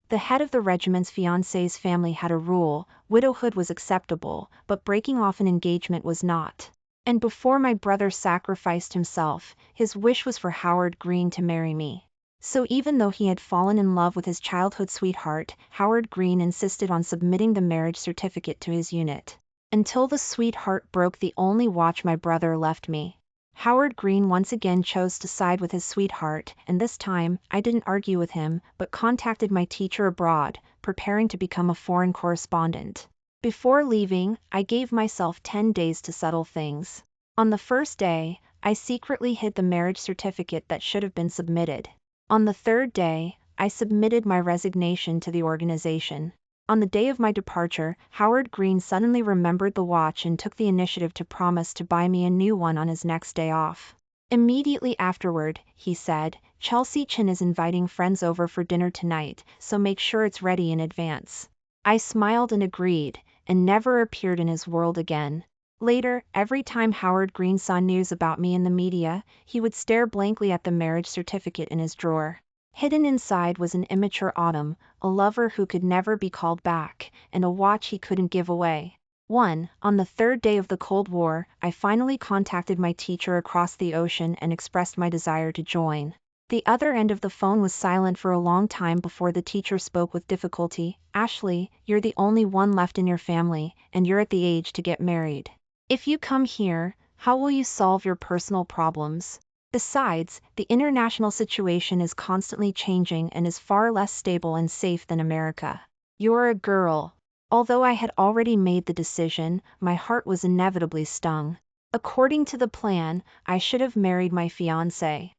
The head of the regiment's fiancé's family had a rule: widowhood was acceptable, but breaking off an engagement was not. And before my brother sacrificed himself, his wish was for Howard Green to marry me. So even though he had fallen in love with his childhood sweetheart, Howard Green insisted on submitting the marriage certificate to his unit. Until the sweetheart broke the only watch my brother left me. Howard Green once again chose to side with his sweetheart, and this time, I didn't argue with him, but contacted my teacher abroad, preparing to become a foreign correspondent. Before leaving, I gave myself 10 days to settle things. On the first day, I secretly hid the marriage certificate that should have been submitted. On the third day, I submitted my resignation to the organization. On the day of my departure, Howard Green suddenly remembered the watch and took the initiative to promise to buy me a new one on his next day off. Immediately afterward, he said, "Chelsea Chin is inviting friends over for dinner tonight, so make sure it's ready in advance." I smiled and agreed, and never appeared in his world again. Later, every time Howard Green saw news about me in the media, he would stare blankly at the marriage certificate in his drawer. Hidden inside was an immature Autumn, a lover who could never be called back, and a watch he couldn't give away. On the third day of the Cold War, I finally contacted my teacher across the ocean and expressed my desire to join. The other end of the phone was silent for a long time before the teacher spoke with difficulty. "Ashley, you're the only one left in your family, and you're at the age to get married. If you come here, how will you solve your personal problems? Besides, the international situation is constantly changing and is far less stable and safe than America. You're a girl." Although I had already made the decision, my heart was inevitably stung. According to the plan, I should have married my fiancé,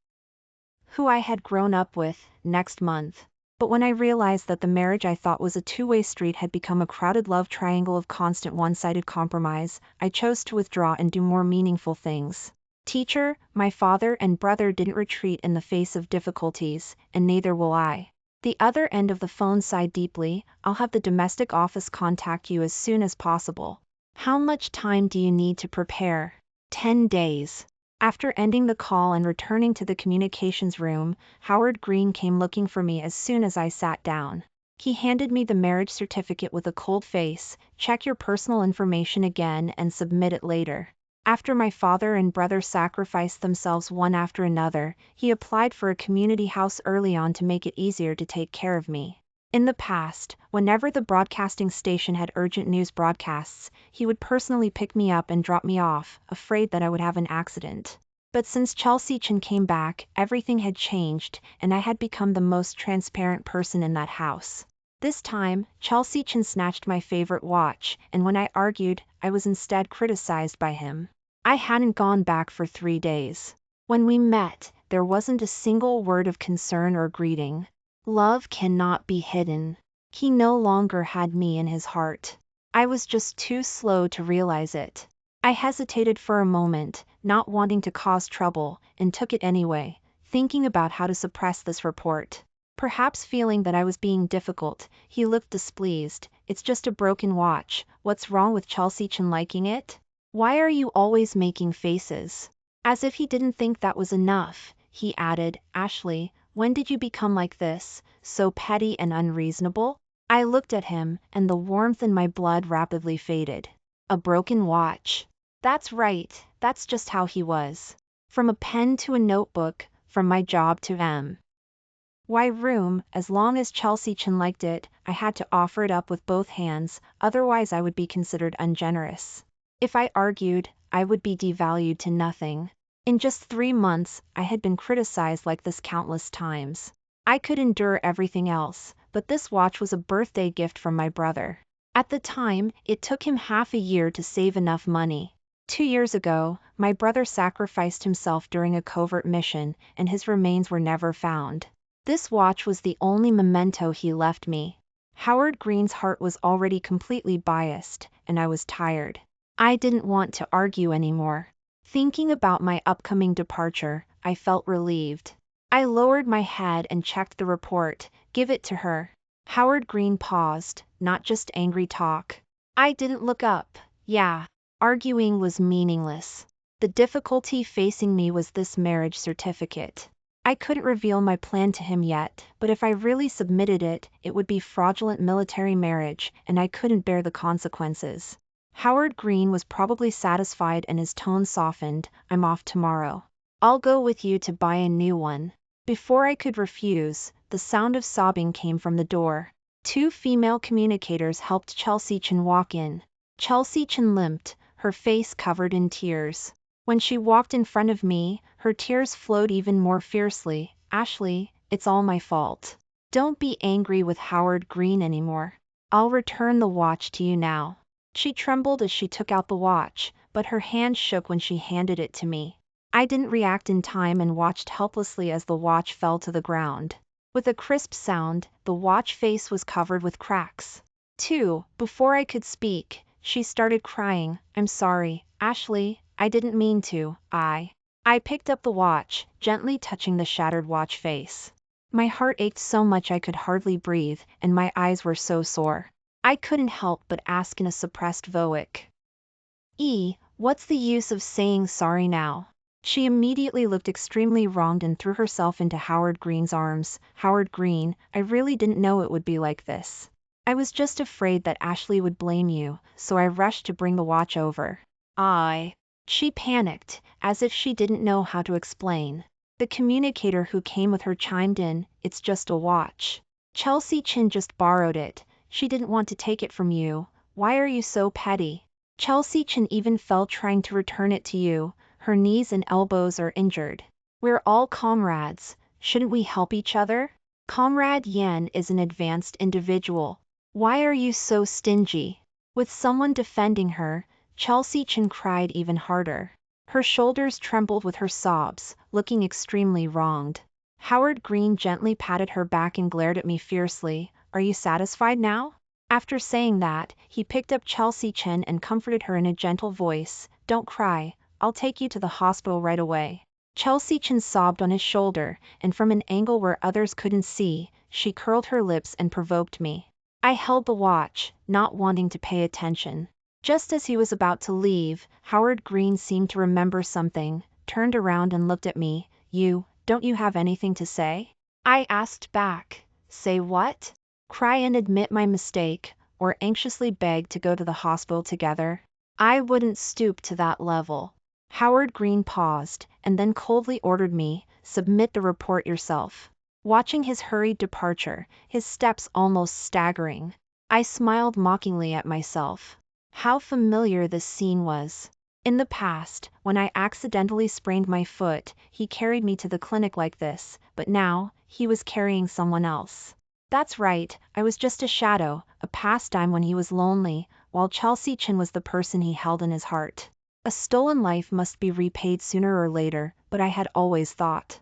who I had grown up with, next month. But when I realized that the marriage I thought was a two-way street had become a crowded love triangle of constant one-sided compromise, I chose to withdraw and do more meaningful things. Teacher, my father and brother didn't retreat in the face of difficulties, and neither will I. The other end of the phone sighed deeply. "I'll have the domestic office contact you as soon as possible." "How much time do you need to prepare?" 10 days. After ending the call and returning to the communications room, Howard Green came looking for me as soon as I sat down. He handed me the marriage certificate with a cold face. "Check your personal information again and submit it later." After my father and brother sacrificed themselves one after another, he applied for a community house early on to make it easier to take care of me. In the past, whenever the broadcasting station had urgent news broadcasts, he would personally pick me up and drop me off, afraid that I would have an accident. But since Chelsea Chin came back, everything had changed, and I had become the most transparent person in that house. This time, Chelsea Chin snatched my favorite watch, and when I argued, I was instead criticized by him. I hadn't gone back for 3 days. When we met, there wasn't a single word of concern or greeting. Love cannot be hidden. He no longer had me in his heart. I was just too slow to realize it. I hesitated for a moment, not wanting to cause trouble, and took it anyway, thinking about how to suppress this report. Perhaps feeling that I was being difficult, he looked displeased. "It's just a broken watch. What's wrong with Chelsea Chin liking it? Why are you always making faces?" As if he didn't think that was enough, he added, "Ashley, when did you become like this, so petty and unreasonable?" I looked at him, and the warmth in my blood rapidly faded. A broken watch. That's right, that's just how he was. From a pen to a notebook, from my job to my room, as long as Chelsea Chin liked it, I had to offer it up with both hands, otherwise I would be considered ungenerous. If I argued, I would be devalued to nothing. In just 3 months, I had been criticized like this countless times. I could endure everything else, but this watch was a birthday gift from my brother. At the time, it took him half a year to save enough money. 2 years ago, my brother sacrificed himself during a covert mission, and his remains were never found. This watch was the only memento he left me. Howard Green's heart was already completely biased, and I was tired. I didn't want to argue anymore. Thinking about my upcoming departure, I felt relieved. I lowered my head and checked the report. "Give it to her." Howard Green paused, not just angry talk. I didn't look up. Yeah. Arguing was meaningless. The difficulty facing me was this marriage certificate. I couldn't reveal my plan to him yet, but if I really submitted it, it would be fraudulent military marriage, and I couldn't bear the consequences. Howard Green was probably satisfied and his tone softened. I'm off tomorrow. I'll go with you to buy a new one. Before I could refuse, the sound of sobbing came from the door. Two female communicators helped Chelsea Chen walk in. Chelsea Chen limped, her face covered in tears. When she walked in front of me, her tears flowed even more fiercely. Ashley, it's all my fault. Don't be angry with Howard Green anymore. I'll return the watch to you now. She trembled as she took out the watch, but her hand shook when she handed it to me. I didn't react in time and watched helplessly as the watch fell to the ground. With a crisp sound, the watch face was covered with cracks. Before I could speak, she started crying. I'm sorry, Ashley, I didn't mean to. I picked up the watch, gently touching the shattered watch face. My heart ached so much I could hardly breathe, and my eyes were so sore. I couldn't help but ask in a suppressed voice. What's the use of saying sorry now? She immediately looked extremely wronged and threw herself into Howard Green's arms. Howard Green, I really didn't know it would be like this. I was just afraid that Ashley would blame you, so I rushed to bring the watch over. She panicked, as if she didn't know how to explain. The communicator who came with her chimed in, it's just a watch. Chelsea Chen just borrowed it. She didn't want to take it from you. Why are you so petty? Chelsea Chen even fell trying to return it to you. Her knees and elbows are injured. We're all comrades. Shouldn't we help each other? Comrade Yan is an advanced individual. Why are you so stingy? With someone defending her, Chelsea Chen cried even harder. Her shoulders trembled with her sobs, looking extremely wronged. Howard Green gently patted her back and glared at me fiercely. Are you satisfied now? After saying that, he picked up Chelsea Chen and comforted her in a gentle voice. Don't cry, I'll take you to the hospital right away. Chelsea Chen sobbed on his shoulder, and from an angle where others couldn't see, she curled her lips and provoked me. I held the watch, not wanting to pay attention. Just as he was about to leave, Howard Green seemed to remember something, turned around and looked at me. Don't you have anything to say? I asked back. Say what? Cry and admit my mistake, or anxiously beg to go to the hospital together? I wouldn't stoop to that level. Howard Green paused, and then coldly ordered me, submit the report yourself. Watching his hurried departure, his steps almost staggering, I smiled mockingly at myself. How familiar this scene was. In the past, when I accidentally sprained my foot, he carried me to the clinic like this, but now, he was carrying someone else. That's right, I was just a shadow, a pastime when he was lonely, while Chelsea Chen was the person he held in his heart. A stolen life must be repaid sooner or later, but I had always thought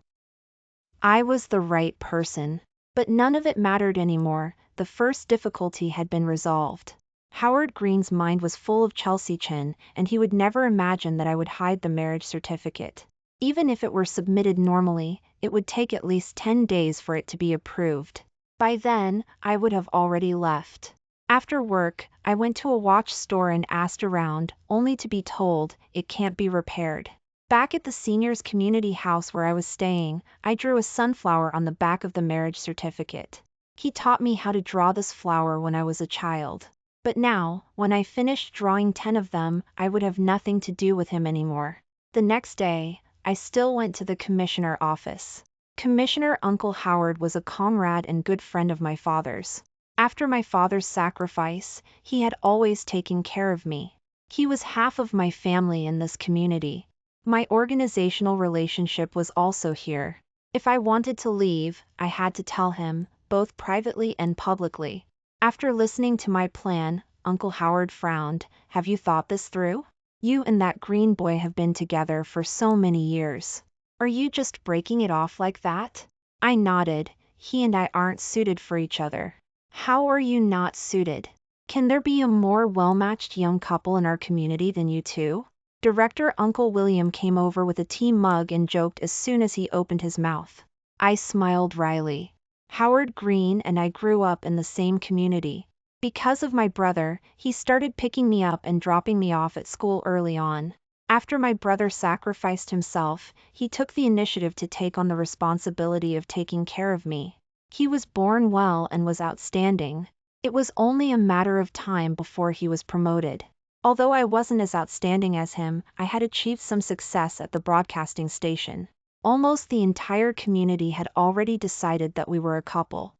I was the right person. But none of it mattered anymore. The first difficulty had been resolved. Howard Green's mind was full of Chelsea Chen, and he would never imagine that I would hide the marriage certificate. Even if it were submitted normally, it would take at least 10 days for it to be approved. By then, I would have already left. After work, I went to a watch store and asked around, only to be told, it can't be repaired. Back at the seniors' community house where I was staying, I drew a sunflower on the back of the marriage certificate. He taught me how to draw this flower when I was a child. But now, when I finished drawing 10 of them, I would have nothing to do with him anymore. The next day, I still went to the commissioner office. Commissioner Uncle Howard was a comrade and good friend of my father's. After my father's sacrifice, he had always taken care of me. He was half of my family in this community. My organizational relationship was also here. If I wanted to leave, I had to tell him, both privately and publicly. After listening to my plan, Uncle Howard frowned. Have you thought this through? You and that Green boy have been together for so many years. Are you just breaking it off like that? I nodded. He and I aren't suited for each other. How are you not suited? Can there be a more well-matched young couple in our community than you two? Director Uncle William came over with a tea mug and joked as soon as he opened his mouth. I smiled wryly. Howard Green and I grew up in the same community. Because of my brother, he started picking me up and dropping me off at school early on. After my brother sacrificed himself, he took the initiative to take on the responsibility of taking care of me. He was born well and was outstanding. It was only a matter of time before he was promoted. Although I wasn't as outstanding as him, I had achieved some success at the broadcasting station. Almost the entire community had already decided that we were a couple.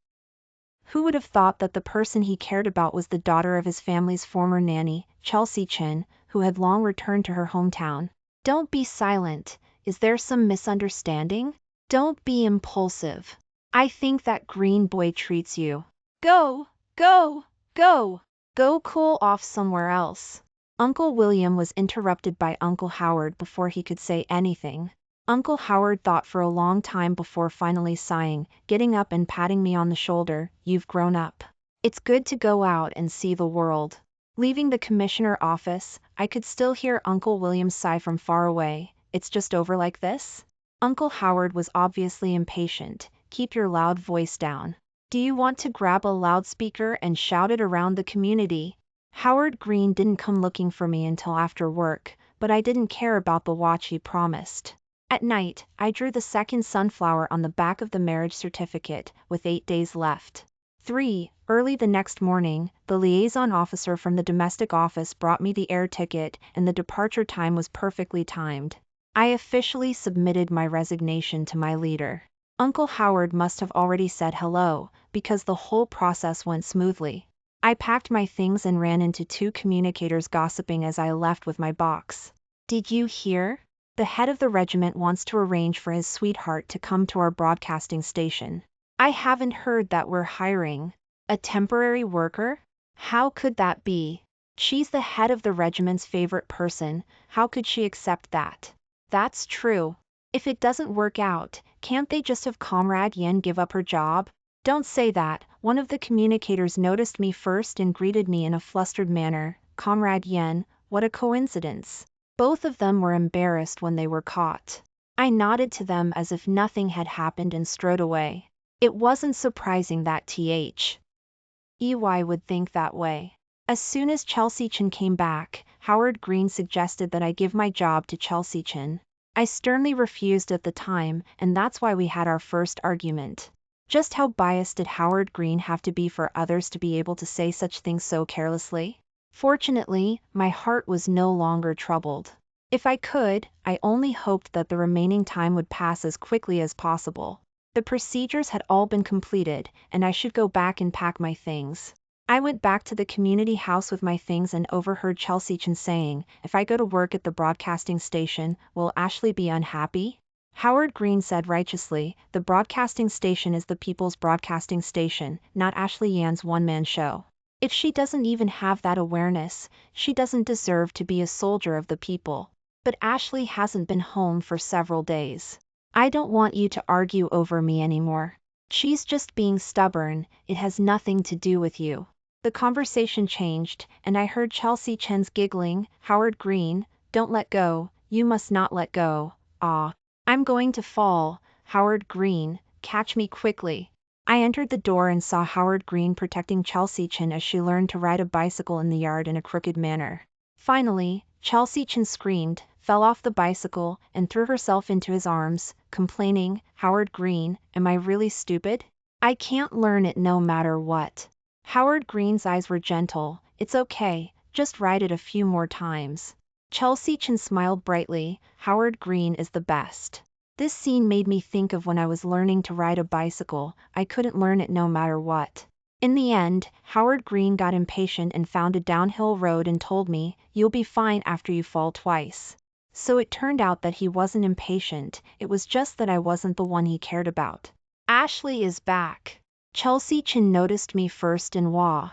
Who would have thought that the person he cared about was the daughter of his family's former nanny, Chelsea Chin, who had long returned to her hometown? Don't be silent. Is there some misunderstanding? Don't be impulsive. I think that green boy treats you. Go, go, go. Go cool off somewhere else. Uncle William was interrupted by Uncle Howard before he could say anything. Uncle Howard thought for a long time before finally sighing, getting up and patting me on the shoulder. You've grown up. It's good to go out and see the world. Leaving the commissioner office, I could still hear Uncle William sigh from far away. It's just over like this? Uncle Howard was obviously impatient. Keep your loud voice down. Do you want to grab a loudspeaker and shout it around the community? Howard Green didn't come looking for me until after work, but I didn't care about the watch he promised. At night, I drew the second sunflower on the back of the marriage certificate, with 8 days left. 3. Early the next morning, the liaison officer from the domestic office brought me the air ticket, and the departure time was perfectly timed. I officially submitted my resignation to my leader. Uncle Howard must have already said hello, because the whole process went smoothly. I packed my things and ran into 2 communicators gossiping as I left with my box. Did you hear? The head of the regiment wants to arrange for his sweetheart to come to our broadcasting station. I haven't heard that we're hiring. A temporary worker? How could that be? She's the head of the regiment's favorite person. How could she accept that? That's true. If it doesn't work out, can't they just have Comrade Yen give up her job? Don't say that. One of the communicators noticed me first and greeted me in a flustered manner. Comrade Yen, what a coincidence. Both of them were embarrassed when they were caught. I nodded to them as if nothing had happened and strode away. It wasn't surprising that EY would think that way. As soon as Chelsea Chin came back, Howard Green suggested that I give my job to Chelsea Chin. I sternly refused at the time, and that's why we had our first argument. Just how biased did Howard Green have to be for others to be able to say such things so carelessly? Fortunately, my heart was no longer troubled. If I could, I only hoped that the remaining time would pass as quickly as possible. The procedures had all been completed, and I should go back and pack my things. I went back to the community house with my things and overheard Chelsea Chin saying, if I go to work at the broadcasting station, will Ashley be unhappy? Howard Green said righteously, the broadcasting station is the people's broadcasting station, not Ashley Yan's one-man show. If she doesn't even have that awareness, she doesn't deserve to be a soldier of the people. But Ashley hasn't been home for several days. I don't want you to argue over me anymore. She's just being stubborn, it has nothing to do with you. The conversation changed, and I heard Chelsea Chen's giggling. Howard Green, don't let go, you must not let go. I'm going to fall. Howard Green, catch me quickly. I entered the door and saw Howard Green protecting Chelsea Chin as she learned to ride a bicycle in the yard in a crooked manner. Finally, Chelsea Chin screamed, fell off the bicycle, and threw herself into his arms, complaining, Howard Green, am I really stupid? I can't learn it no matter what. Howard Green's eyes were gentle, it's okay, just ride it a few more times. Chelsea Chin smiled brightly, Howard Green is the best. This scene made me think of when I was learning to ride a bicycle. I couldn't learn it no matter what. In the end, Howard Green got impatient and found a downhill road and told me, you'll be fine after you fall twice. So it turned out that he wasn't impatient, it was just that I wasn't the one he cared about. Ashley is back. Chelsea Chin noticed me first and waved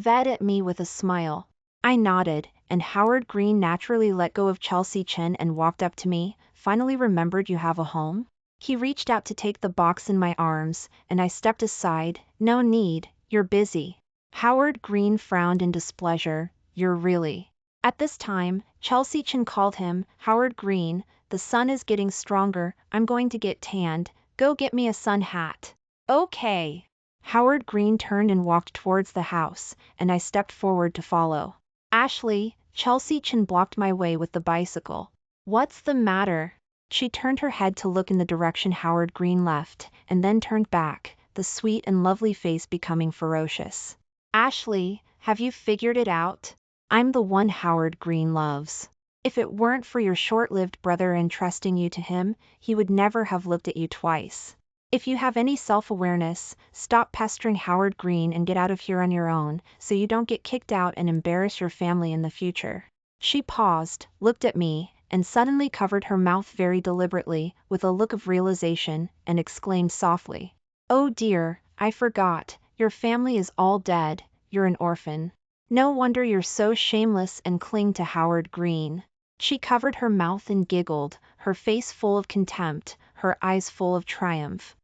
at me with a smile. I nodded, and Howard Green naturally let go of Chelsea Chin and walked up to me. Finally remembered you have a home? He reached out to take the box in my arms, and I stepped aside. No need, you're busy. Howard Green frowned in displeasure. You're really. At this time, Chelsea Chin called him, Howard Green, the sun is getting stronger, I'm going to get tanned, go get me a sun hat. Okay. Howard Green turned and walked towards the house, and I stepped forward to follow. Ashley, Chelsea Chin blocked my way with the bicycle. What's the matter? She turned her head to look in the direction Howard Green left, and then turned back, the sweet and lovely face becoming ferocious. Ashley, have you figured it out? I'm the one Howard Green loves. If it weren't for your short-lived brother entrusting you to him, he would never have looked at you twice. If you have any self-awareness, stop pestering Howard Green and get out of here on your own, so you don't get kicked out and embarrass your family in the future. She paused, looked at me, and suddenly covered her mouth very deliberately, with a look of realization, and exclaimed softly, "Oh dear, I forgot, your family is all dead, you're an orphan. No wonder you're so shameless and cling to Howard Green." She covered her mouth and giggled, her face full of contempt, her eyes full of triumph.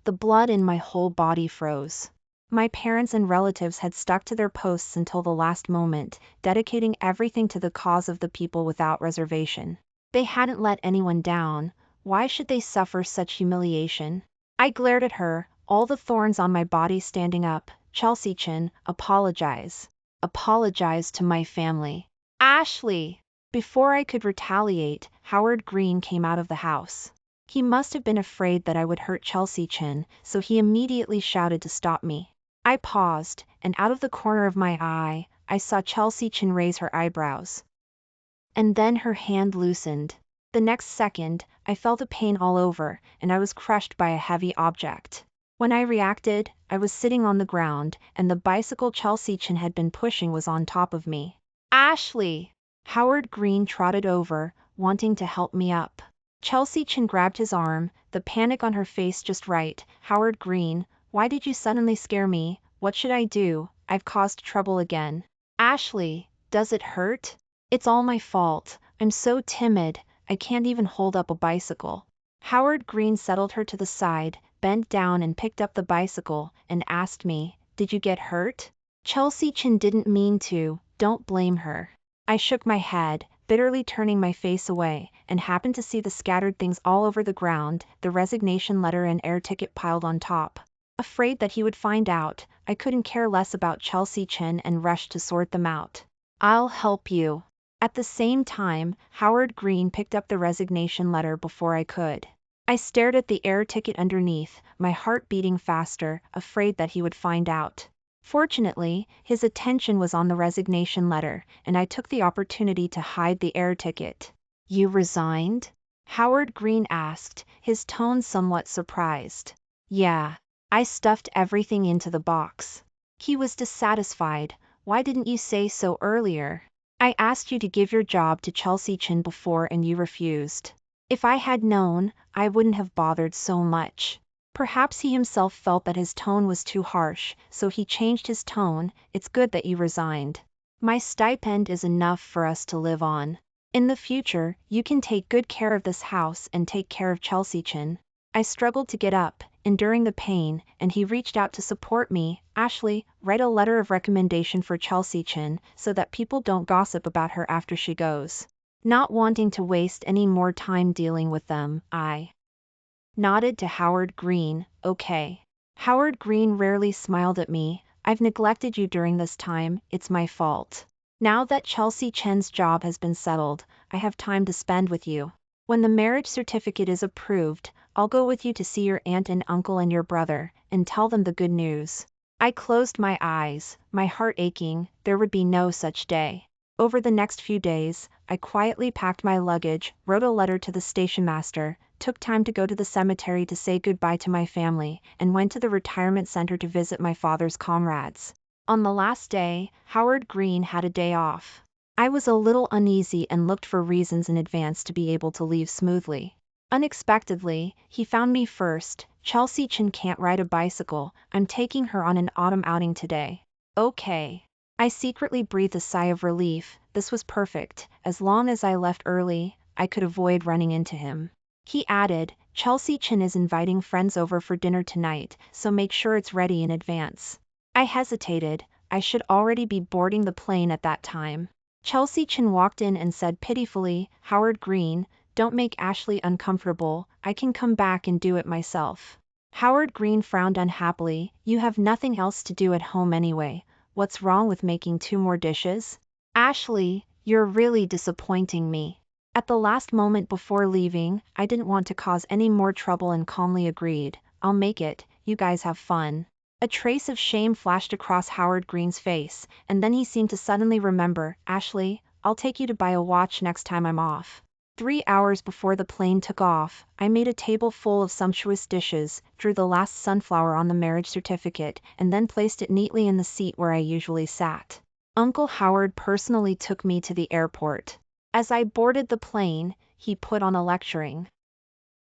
The blood in my whole body froze. My parents and relatives had stuck to their posts until the last moment, dedicating everything to the cause of the people without reservation. They hadn't let anyone down. Why should they suffer such humiliation? I glared at her, all the thorns on my body standing up. Chelsea Chin, apologize. Apologize to my family. Ashley! Before I could retaliate, Howard Green came out of the house. He must have been afraid that I would hurt Chelsea Chin, so he immediately shouted to stop me. I paused, and out of the corner of my eye, I saw Chelsea Chin raise her eyebrows. And then her hand loosened. The next second, I felt the pain all over, and I was crushed by a heavy object. When I reacted, I was sitting on the ground, and the bicycle Chelsea Chin had been pushing was on top of me. Ashley! Howard Green trotted over, wanting to help me up. Chelsea Chin grabbed his arm, the panic on her face just right. Howard Green, why did you suddenly scare me? What should I do? I've caused trouble again. Ashley, does it hurt? It's all my fault. I'm so timid, I can't even hold up a bicycle. Howard Green settled her to the side, bent down and picked up the bicycle, and asked me, "Did you get hurt?" Chelsea Chin didn't mean to, don't blame her. I shook my head, bitterly turning my face away, and happened to see the scattered things all over the ground, the resignation letter and air ticket piled on top. Afraid that he would find out, I couldn't care less about Chelsea Chin and rushed to sort them out. "I'll help you." At the same time, Howard Green picked up the resignation letter before I could. I stared at the air ticket underneath, my heart beating faster, afraid that he would find out. Fortunately, his attention was on the resignation letter, and I took the opportunity to hide the air ticket. "You resigned?" Howard Green asked, his tone somewhat surprised. "Yeah. I stuffed everything into the box." He was dissatisfied. "Why didn't you say so earlier? I asked you to give your job to Chelsea Chin before and you refused." If I had known, I wouldn't have bothered so much. Perhaps he himself felt that his tone was too harsh, so he changed his tone. "It's good that you resigned. My stipend is enough for us to live on. In the future, you can take good care of this house and take care of Chelsea Chin." I struggled to get up, enduring the pain, and he reached out to support me. "Ashley, write a letter of recommendation for Chelsea Chin, so that people don't gossip about her after she goes." Not wanting to waste any more time dealing with them, I nodded to Howard Green. "Okay." Howard Green rarely smiled at me. "I've neglected you during this time, it's my fault. Now that Chelsea Chen's job has been settled, I have time to spend with you. When the marriage certificate is approved, I'll go with you to see your aunt and uncle and your brother, and tell them the good news." I closed my eyes, my heart aching. There would be no such day. Over the next few days, I quietly packed my luggage, wrote a letter to the station master, took time to go to the cemetery to say goodbye to my family, and went to the retirement center to visit my father's comrades. On the last day, Howard Green had a day off. I was a little uneasy and looked for reasons in advance to be able to leave smoothly. Unexpectedly, he found me first. "Chelsea Chin can't ride a bicycle, I'm taking her on an autumn outing today." "Okay." I secretly breathed a sigh of relief. This was perfect. As long as I left early, I could avoid running into him. He added, "Chelsea Chin is inviting friends over for dinner tonight, so make sure it's ready in advance." I hesitated. I should already be boarding the plane at that time. Chelsea Chin walked in and said pitifully, "Howard Green, don't make Ashley uncomfortable, I can come back and do it myself." Howard Green frowned unhappily. "You have nothing else to do at home anyway. What's wrong with making 2 more dishes?" Ashley, you're really disappointing me. At the last moment before leaving, I didn't want to cause any more trouble and calmly agreed, I'll make it, you guys have fun. A trace of shame flashed across Howard Green's face, and then he seemed to suddenly remember, Ashley, I'll take you to buy a watch next time I'm off. 3 hours before the plane took off, I made a table full of sumptuous dishes, drew the last sunflower on the marriage certificate, and then placed it neatly in the seat where I usually sat. Uncle Howard personally took me to the airport. As I boarded the plane, he put on a lecturing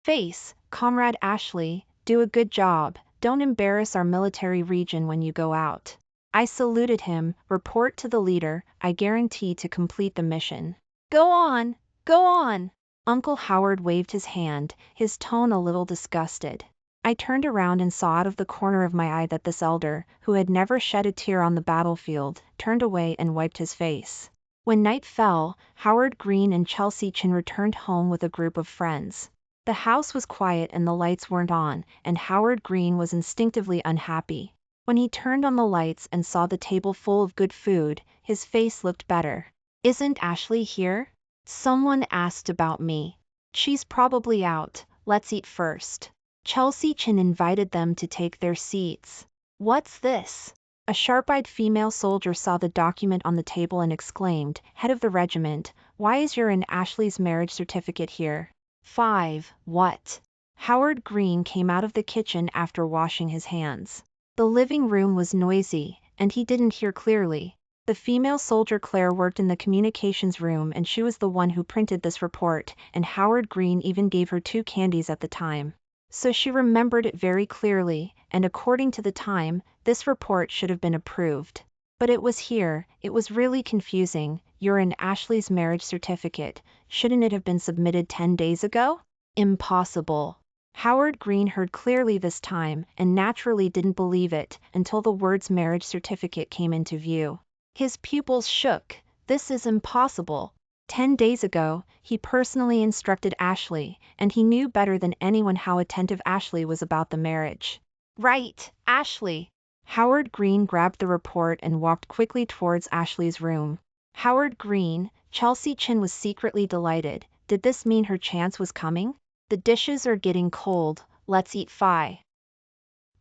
face, Comrade Ashley, do a good job, don't embarrass our military region when you go out. I saluted him, report to the leader, I guarantee to complete the mission. Go on, go on. Uncle Howard waved his hand, his tone a little disgusted. I turned around and saw out of the corner of my eye that this elder, who had never shed a tear on the battlefield, turned away and wiped his face. When night fell, Howard Green and Chelsea Chin returned home with a group of friends. The house was quiet and the lights weren't on, and Howard Green was instinctively unhappy. When he turned on the lights and saw the table full of good food, his face looked better. Isn't Ashley here? Someone asked about me. She's probably out, let's eat first. Chelsea Chin invited them to take their seats. What's this? A sharp-eyed female soldier saw the document on the table and exclaimed, Head of the regiment, why is your and Ashley's marriage certificate here? 5. What? Howard Green came out of the kitchen after washing his hands. The living room was noisy, and he didn't hear clearly. The female soldier Claire worked in the communications room and she was the one who printed this report, and Howard Green even gave her 2 candies at the time. So she remembered it very clearly, and according to the time, this report should have been approved. But it was here, it was really confusing, you're in Ashley's marriage certificate, shouldn't it have been submitted 10 days ago? Impossible. Howard Green heard clearly this time, and naturally didn't believe it, until the words marriage certificate came into view. His pupils shook, this is impossible. 10 days ago, he personally instructed Ashley, and he knew better than anyone how attentive Ashley was about the marriage. Right, Ashley. Howard Green grabbed the report and walked quickly towards Ashley's room. Howard Green, Chelsea Chin was secretly delighted. Did this mean her chance was coming? The dishes are getting cold, let's eat fi.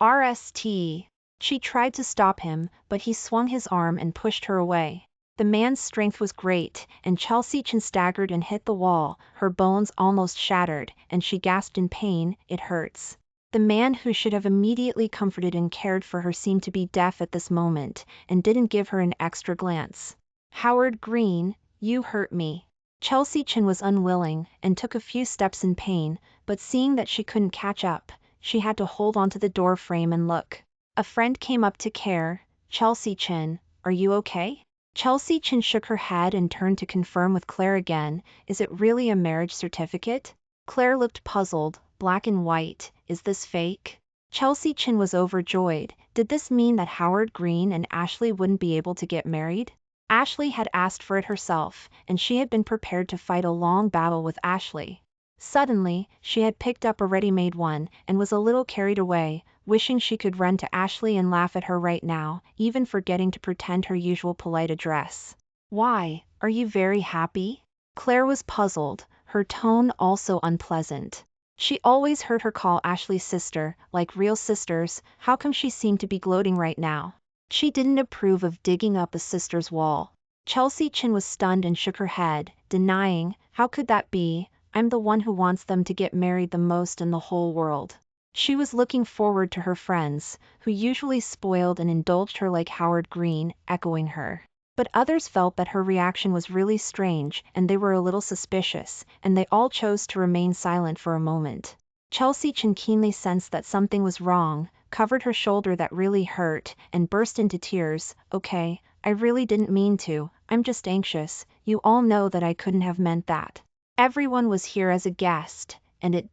RST. She tried to stop him, but he swung his arm and pushed her away. The man's strength was great, and Chelsea Chin staggered and hit the wall, her bones almost shattered, and she gasped in pain, it hurts. The man who should have immediately comforted and cared for her seemed to be deaf at this moment, and didn't give her an extra glance. Howard Green, you hurt me. Chelsea Chin was unwilling, and took a few steps in pain, but seeing that she couldn't catch up, she had to hold onto the door frame and look. A friend came up to care, Chelsea Chin, are you okay? Chelsea Chin shook her head and turned to confirm with Claire again, is it really a marriage certificate? Claire looked puzzled, black and white, is this fake? Chelsea Chin was overjoyed, did this mean that Howard Green and Ashley wouldn't be able to get married? Ashley had asked for it herself, and she had been prepared to fight a long battle with Ashley. Suddenly, she had picked up a ready-made one, and was a little carried away, wishing she could run to Ashley and laugh at her right now, even forgetting to pretend her usual polite address. Why, are you very happy? Claire was puzzled, her tone also unpleasant. She always heard her call Ashley sister, like real sisters, how come she seemed to be gloating right now? She didn't approve of digging up a sister's wall. Chelsea Chin was stunned and shook her head, denying, how could that be? I'm the one who wants them to get married the most in the whole world. She was looking forward to her friends, who usually spoiled and indulged her like Howard Green, echoing her. But others felt that her reaction was really strange, and they were a little suspicious, and they all chose to remain silent for a moment. Chelsea Chin keenly sensed that something was wrong, covered her shoulder that really hurt, and burst into tears. Okay, I really didn't mean to, I'm just anxious, you all know that I couldn't have meant that. Everyone was here as a guest, and it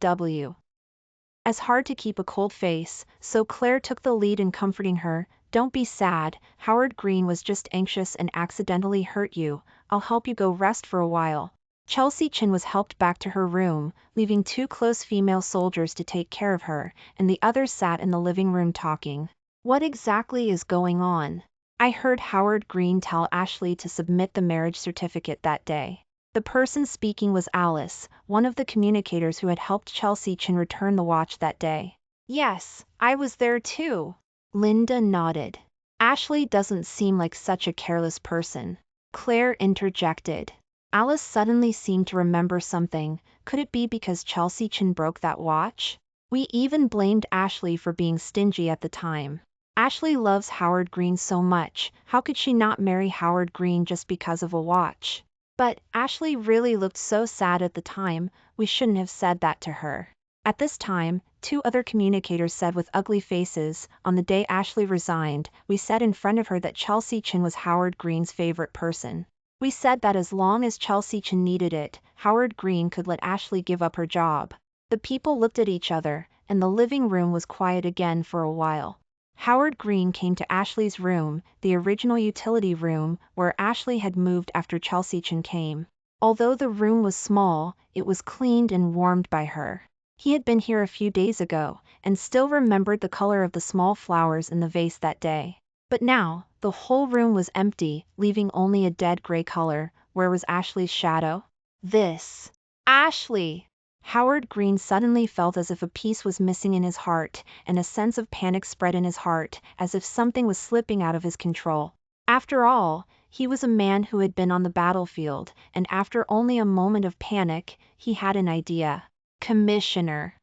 as hard to keep a cold face, so Claire took the lead in comforting her. Don't be sad, Howard Green was just anxious and accidentally hurt you, I'll help you go rest for a while. Chelsea Chin was helped back to her room, leaving 2 close female soldiers to take care of her, and the others sat in the living room talking. What exactly is going on? I heard Howard Green tell Ashley to submit the marriage certificate that day. The person speaking was Alice, one of the communicators who had helped Chelsea Chin return the watch that day. Yes, I was there too. Linda nodded. Ashley doesn't seem like such a careless person. Claire interjected. Alice suddenly seemed to remember something. Could it be because Chelsea Chin broke that watch? We even blamed Ashley for being stingy at the time. Ashley loves Howard Green so much, how could she not marry Howard Green just because of a watch? But Ashley really looked so sad at the time, we shouldn't have said that to her. At this time, 2 other communicators said with ugly faces, on the day Ashley resigned, we said in front of her that Chelsea Chin was Howard Green's favorite person. We said that as long as Chelsea Chin needed it, Howard Green could let Ashley give up her job. The people looked at each other, and the living room was quiet again for a while. Howard Green came to Ashley's room, the original utility room, where Ashley had moved after Chelsea Chin came. Although the room was small, it was cleaned and warmed by her. He had been here a few days ago, and still remembered the color of the small flowers in the vase that day. But now, the whole room was empty, leaving only a dead gray color. Where was Ashley's shadow? This. Ashley! Howard Green suddenly felt as if a piece was missing in his heart, and a sense of panic spread in his heart, as if something was slipping out of his control. After all, he was a man who had been on the battlefield, and after only a moment of panic, he had an idea. Commissioner.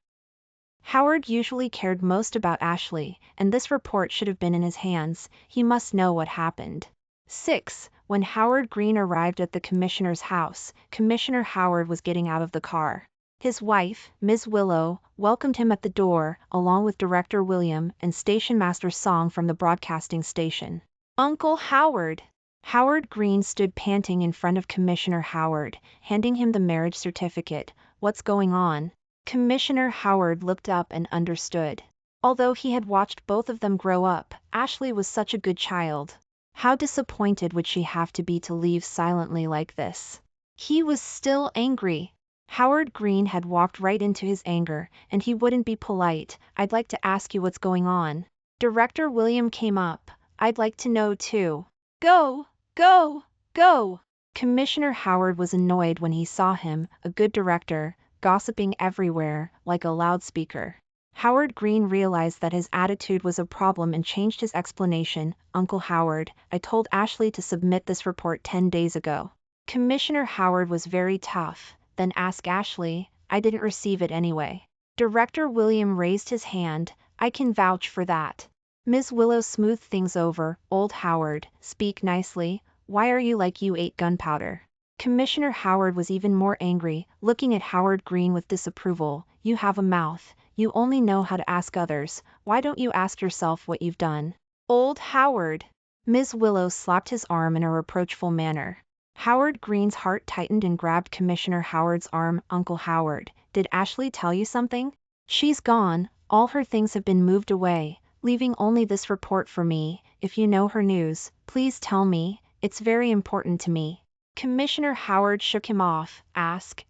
Howard usually cared most about Ashley, and this report should have been in his hands. He must know what happened. 6. When Howard Green arrived at the commissioner's house, Commissioner Howard was getting out of the car. His wife, Ms. Willow, welcomed him at the door, along with Director William and Station Master Song from the broadcasting station. Uncle Howard! Howard Green stood panting in front of Commissioner Howard, handing him the marriage certificate. What's going on? Commissioner Howard looked up and understood. Although he had watched both of them grow up, Ashley was such a good child. How disappointed would she have to be to leave silently like this? He was still angry. Howard Green had walked right into his anger, and he wouldn't be polite. I'd like to ask you what's going on. Director William came up. I'd like to know too. Go, go, go! Commissioner Howard was annoyed when he saw him, a good director, gossiping everywhere, like a loudspeaker. Howard Green realized that his attitude was a problem and changed his explanation. Uncle Howard, I told Ashley to submit this report 10 days ago. Commissioner Howard was very tough. Then ask Ashley, I didn't receive it anyway. Director William raised his hand. I can vouch for that. Ms. Willow smoothed things over. Old Howard, speak nicely. Why are you like you ate gunpowder? Commissioner Howard was even more angry, looking at Howard Green with disapproval. You have a mouth. You only know how to ask others. Why don't you ask yourself what you've done? Old Howard! Ms. Willow slapped his arm in a reproachful manner. Howard Green's heart tightened and grabbed Commissioner Howard's arm. Uncle Howard, did Ashley tell you something? She's gone. All her things have been moved away, leaving only this report for me. If you know her news, please tell me. It's very important to me. Commissioner Howard shook him off. Ask.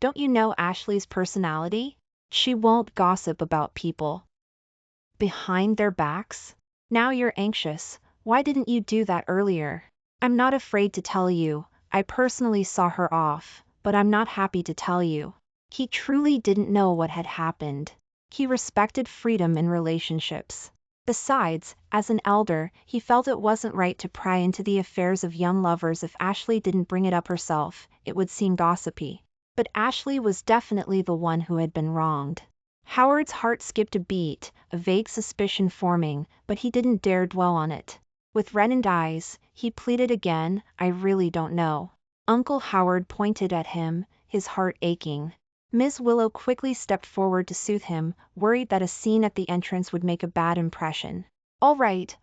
Don't you know Ashley's personality? She won't gossip about people behind their backs. Now you're anxious. Why didn't you do that earlier? I'm not afraid to tell you. I personally saw her off, but I'm not happy to tell you. He truly didn't know what had happened. He respected freedom in relationships. Besides, as an elder, he felt it wasn't right to pry into the affairs of young lovers. If Ashley didn't bring it up herself, it would seem gossipy. But Ashley was definitely the one who had been wronged. Howard's heart skipped a beat, a vague suspicion forming, but he didn't dare dwell on it. With reddened eyes, he pleaded again, I really don't know. Uncle Howard pointed at him, his heart aching. Ms. Willow quickly stepped forward to soothe him, worried that a scene at the entrance would make a bad impression. All right,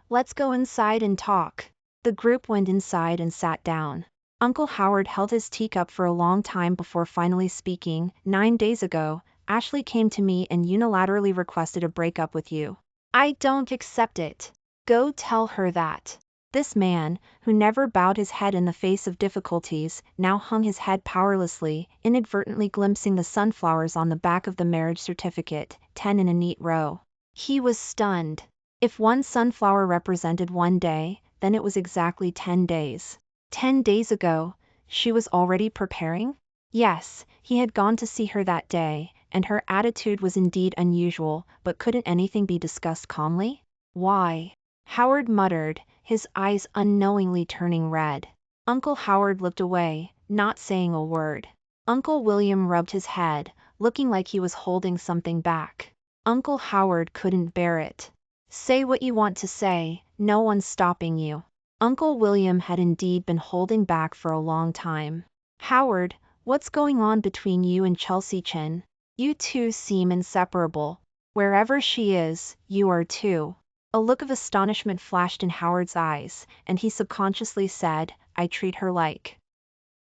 let's go inside and talk. The group went inside and sat down. Uncle Howard held his teacup for a long time before finally speaking. 9 days ago, Ashley came to me and unilaterally requested a breakup with you. I don't accept it. Go tell her that. This man, who never bowed his head in the face of difficulties, now hung his head powerlessly, inadvertently glimpsing the sunflowers on the back of the marriage certificate, 10 in a neat row. He was stunned. If one sunflower represented one day, then it was exactly 10 days. 10 days ago, she was already preparing? Yes, he had gone to see her that day, and her attitude was indeed unusual, but couldn't anything be discussed calmly? Why? Howard muttered, his eyes unknowingly turning red. Uncle Howard looked away, not saying a word. Uncle William rubbed his head, looking like he was holding something back. Uncle Howard couldn't bear it. Say what you want to say, no one's stopping you. Uncle William had indeed been holding back for a long time. Howard, what's going on between you and Chelsea Chin? You two seem inseparable. Wherever she is, you are too. A look of astonishment flashed in Howard's eyes, and he subconsciously said, I treat her like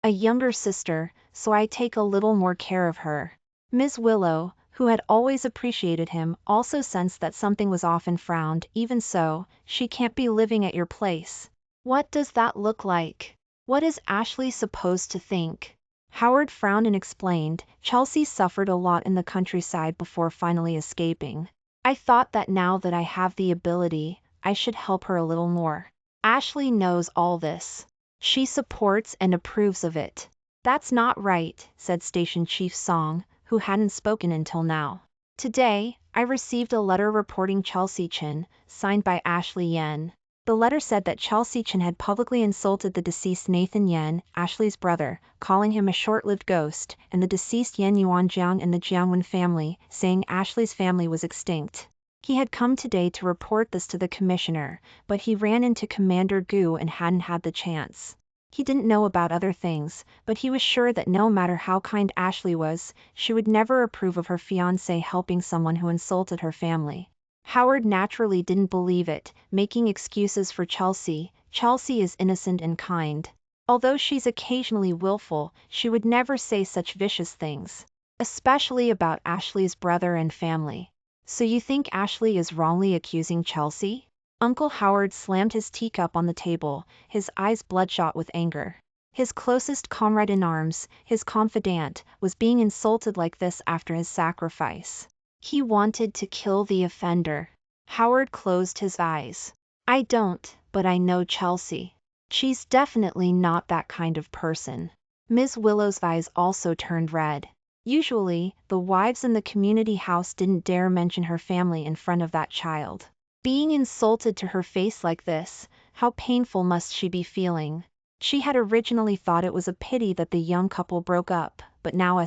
a younger sister, so I take a little more care of her. Ms. Willow, who had always appreciated him, also sensed that something was off and frowned. Even so, she can't be living at your place. What does that look like? What is Ashley supposed to think? Howard frowned and explained, Chelsea suffered a lot in the countryside before finally escaping. I thought that now that I have the ability, I should help her a little more. Ashley knows all this. She supports and approves of it. That's not right, said Station Chief Song, who hadn't spoken until now. Today, I received a letter reporting Chelsea Chin, signed by Ashley Yen. The letter said that Chelsea Chin had publicly insulted the deceased Nathan Yen, Ashley's brother, calling him a short-lived ghost, and the deceased Yen Yuanjiang and the Jiangwen family, saying Ashley's family was extinct. He had come today to report this to the commissioner, but he ran into Commander Gu and hadn't had the chance. He didn't know about other things, but he was sure that no matter how kind Ashley was, she would never approve of her fiancé helping someone who insulted her family. Howard naturally didn't believe it, making excuses for Chelsea. Chelsea is innocent and kind. Although she's occasionally willful, she would never say such vicious things. Especially about Ashley's brother and family. So you think Ashley is wrongly accusing Chelsea? Uncle Howard slammed his teacup on the table, his eyes bloodshot with anger. His closest comrade in arms, his confidant, was being insulted like this after his sacrifice. He wanted to kill the offender. Howard closed his eyes. I don't, but I know Chelsea. She's definitely not that kind of person. Ms. Willow's eyes also turned red. Usually, the wives in the community house didn't dare mention her family in front of that child. Being insulted to her face like this, how painful must she be feeling? She had originally thought it was a pity that the young couple broke up, but now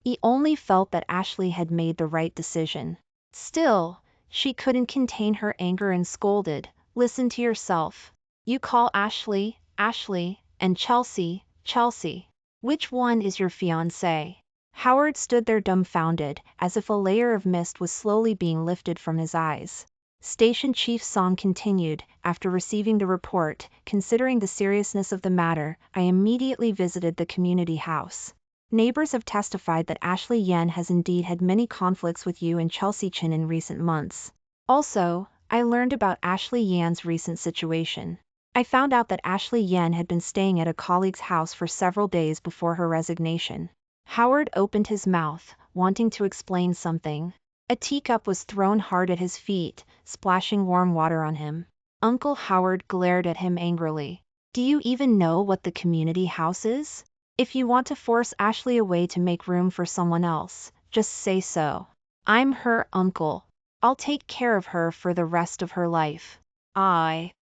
he only felt that Ashley had made the right decision. Still, she couldn't contain her anger and scolded, listen to yourself. You call Ashley, Ashley, and Chelsea, Chelsea. Which one is your fiancé? Howard stood there dumbfounded, as if a layer of mist was slowly being lifted from his eyes. Station Chief Song continued, after receiving the report, considering the seriousness of the matter, I immediately visited the community house. Neighbors have testified that Ashley Yen has indeed had many conflicts with you and Chelsea Chin in recent months. Also, I learned about Ashley Yen's recent situation. I found out that Ashley Yen had been staying at a colleague's house for several days before her resignation. Howard opened his mouth, wanting to explain something. A teacup was thrown hard at his feet, splashing warm water on him. Uncle Howard glared at him angrily. Do you even know what the community house is? If you want to force Ashley away to make room for someone else, just say so. I'm her uncle. I'll take care of her for the rest of her life.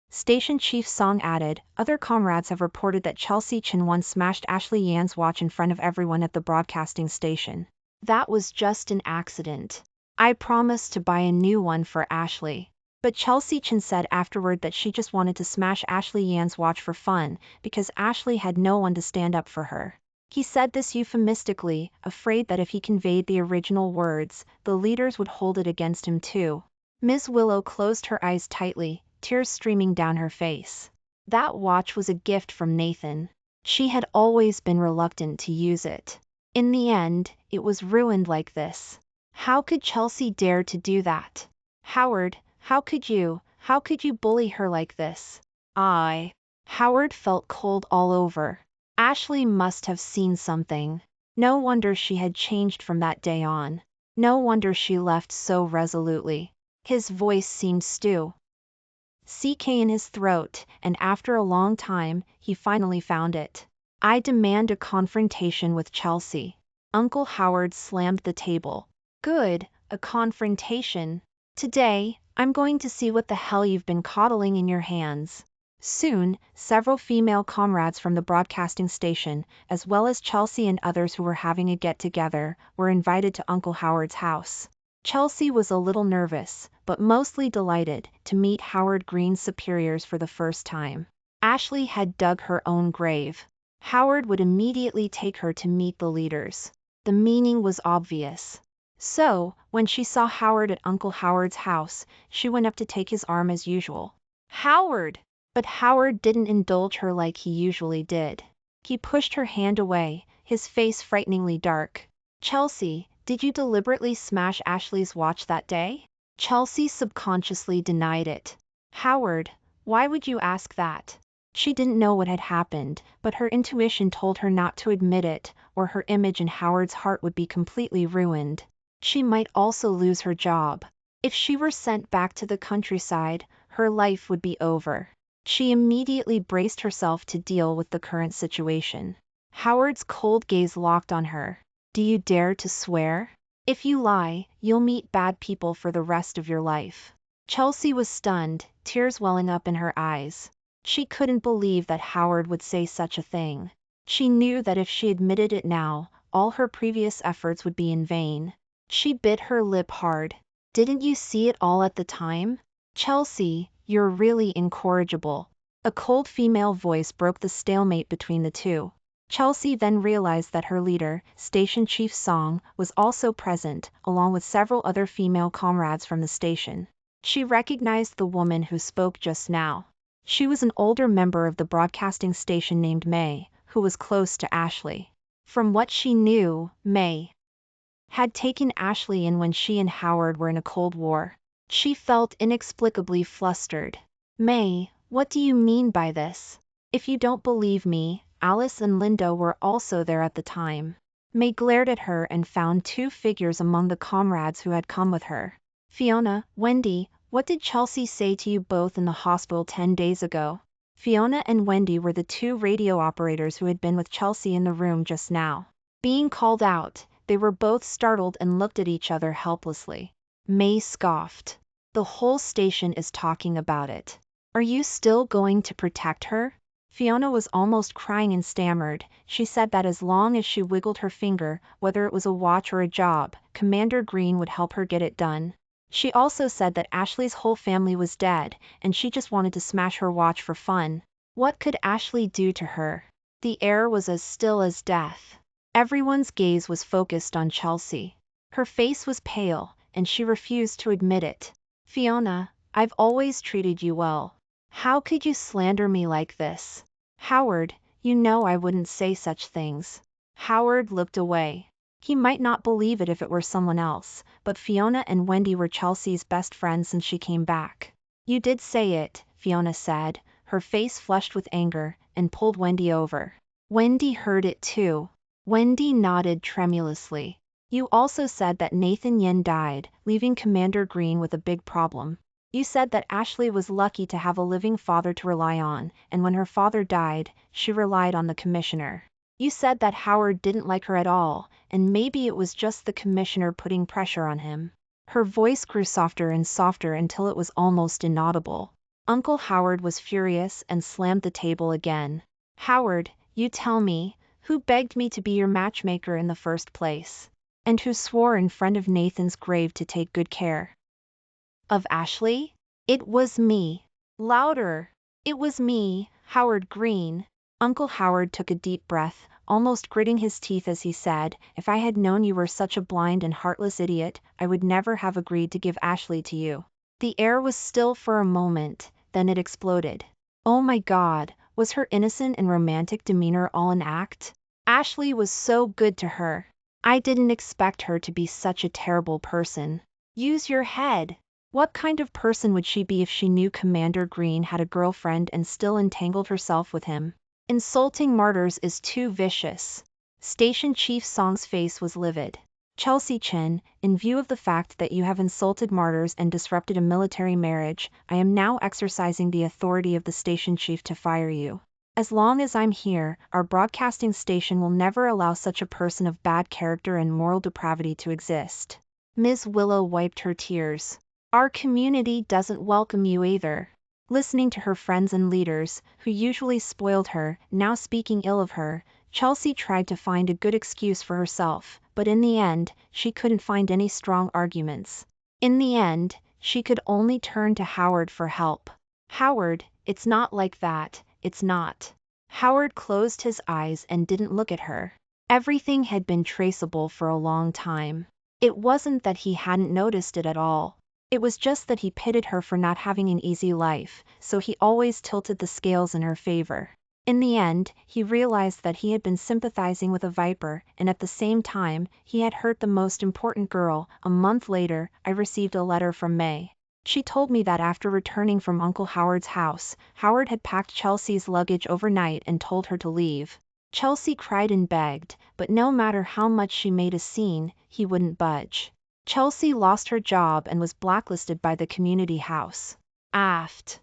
Station Chief Song added, other comrades have reported that Chelsea Chin once smashed Ashley Yan's watch in front of everyone at the broadcasting station. That was just an accident. I promised to buy a new one for Ashley. But Chelsea Chin said afterward that she just wanted to smash Ashley Yan's watch for fun, because Ashley had no one to stand up for her. He said this euphemistically, afraid that if he conveyed the original words, the leaders would hold it against him too. Ms. Willow closed her eyes tightly, tears streaming down her face. That watch was a gift from Nathan. She had always been reluctant to use it. In the end, it was ruined like this. How could Chelsea dare to do that? Howard, how could you bully her like this? Howard felt cold all over. Ashley must have seen something. No wonder she had changed from that day on. No wonder she left so resolutely. His voice seemed CK in his throat, and after a long time, he finally found it. I demand a confrontation with Chelsea. Uncle Howard slammed the table. Good, a confrontation. Today, I'm going to see what the hell you've been coddling in your hands. Soon, several female comrades from the broadcasting station, as well as Chelsea and others who were having a get-together, were invited to Uncle Howard's house. Chelsea was a little nervous, but mostly delighted to meet Howard Green's superiors for the first time. Ashley had dug her own grave. Howard would immediately take her to meet the leaders. The meaning was obvious. So, when she saw Howard at Uncle Howard's house, she went up to take his arm as usual. Howard! But Howard didn't indulge her like he usually did. He pushed her hand away, his face frighteningly dark. Chelsea, did you deliberately smash Ashley's watch that day? Chelsea subconsciously denied it. Howard, why would you ask that? She didn't know what had happened, but her intuition told her not to admit it, or her image in Howard's heart would be completely ruined. She might also lose her job. If she were sent back to the countryside, her life would be over. She immediately braced herself to deal with the current situation. Howard's cold gaze locked on her. Do you dare to swear? If you lie, you'll meet bad people for the rest of your life. Chelsea was stunned, tears welling up in her eyes. She couldn't believe that Howard would say such a thing. She knew that if she admitted it now, all her previous efforts would be in vain. She bit her lip hard. Didn't you see it all at the time? Chelsea, you're really incorrigible. A cold female voice broke the stalemate between the two. Chelsea then realized that her leader, Station Chief Song, was also present, along with several other female comrades from the station. She recognized the woman who spoke just now. She was an older member of the broadcasting station named May, who was close to Ashley. From what she knew, May had taken Ashley in when she and Howard were in a Cold War. She felt inexplicably flustered. May, what do you mean by this? If you don't believe me, Alice and Linda were also there at the time. May glared at her and found two figures among the comrades who had come with her. Fiona, Wendy, what did Chelsea say to you both in the hospital 10 days ago? Fiona and Wendy were the two radio operators who had been with Chelsea in the room just now. Being called out, they were both startled and looked at each other helplessly. May scoffed. The whole station is talking about it. Are you still going to protect her? Fiona was almost crying and stammered. She said that as long as she wiggled her finger, whether it was a watch or a job, Commander Green would help her get it done. She also said that Ashley's whole family was dead, and she just wanted to smash her watch for fun. What could Ashley do to her? The air was as still as death. Everyone's gaze was focused on Chelsea. Her face was pale, and she refused to admit it. Fiona, I've always treated you well. How could you slander me like this? Howard, you know I wouldn't say such things. Howard looked away. He might not believe it if it were someone else, but Fiona and Wendy were Chelsea's best friends since she came back. You did say it, Fiona said, her face flushed with anger, and pulled Wendy over. Wendy heard it too. Wendy nodded tremulously. You also said that Nathan Yen died, leaving Commander Green with a big problem. You said that Ashley was lucky to have a living father to rely on, and when her father died, she relied on the commissioner. You said that Howard didn't like her at all, and maybe it was just the commissioner putting pressure on him. Her voice grew softer and softer until it was almost inaudible. Uncle Howard was furious and slammed the table again. Howard, you tell me, who begged me to be your matchmaker in the first place? And who swore in front of Nathan's grave to take good care of Ashley? It was me. Louder. It was me, Howard Green. Uncle Howard took a deep breath, almost gritting his teeth as he said, if I had known you were such a blind and heartless idiot, I would never have agreed to give Ashley to you. The air was still for a moment, then it exploded. Oh my God, was her innocent and romantic demeanor all an act? Ashley was so good to her. I didn't expect her to be such a terrible person. Use your head. What kind of person would she be if she knew Commander Green had a girlfriend and still entangled herself with him? Insulting martyrs is too vicious. Station Chief Song's face was livid. Chelsea Chin, in view of the fact that you have insulted martyrs and disrupted a military marriage, I am now exercising the authority of the station chief to fire you. As long as I'm here, our broadcasting station will never allow such a person of bad character and moral depravity to exist. Ms. Willow wiped her tears. Our community doesn't welcome you either. Listening to her friends and leaders, who usually spoiled her, now speaking ill of her, Chelsea tried to find a good excuse for herself, but in the end, she couldn't find any strong arguments. In the end, she could only turn to Howard for help. Howard, it's not like that, it's not. Howard closed his eyes and didn't look at her. Everything had been traceable for a long time. It wasn't that he hadn't noticed it at all. It was just that he pitied her for not having an easy life, so he always tilted the scales in her favor. In the end, he realized that he had been sympathizing with a viper, and at the same time, he had hurt the most important girl. A month later, I received a letter from May. She told me that after returning from Uncle Howard's house, Howard had packed Chelsea's luggage overnight and told her to leave. Chelsea cried and begged, but no matter how much she made a scene, he wouldn't budge. Chelsea lost her job and was blacklisted by the community house. Aft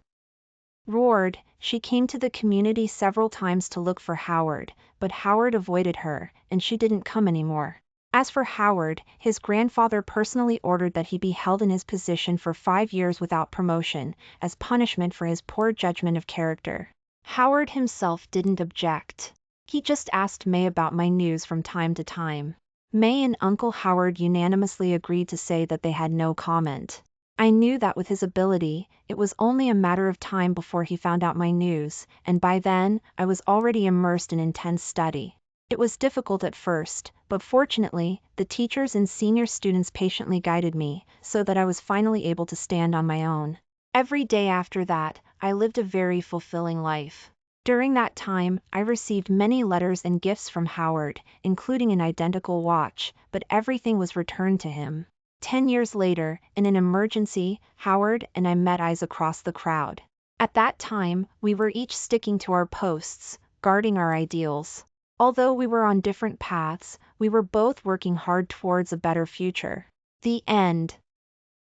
roared. She came to the community several times to look for Howard, but Howard avoided her, and she didn't come anymore. As for Howard, his grandfather personally ordered that he be held in his position for 5 years without promotion, as punishment for his poor judgment of character. Howard himself didn't object. He just asked May about my news from time to time. May and Uncle Howard unanimously agreed to say that they had no comment. I knew that with his ability, it was only a matter of time before he found out my news, and by then, I was already immersed in intense study. It was difficult at first, but fortunately, the teachers and senior students patiently guided me, so that I was finally able to stand on my own. Every day after that, I lived a very fulfilling life. During that time, I received many letters and gifts from Howard, including an identical watch, but everything was returned to him. 10 years later, in an emergency, Howard and I met eyes across the crowd. At that time, we were each sticking to our posts, guarding our ideals. Although we were on different paths, we were both working hard towards a better future. The end.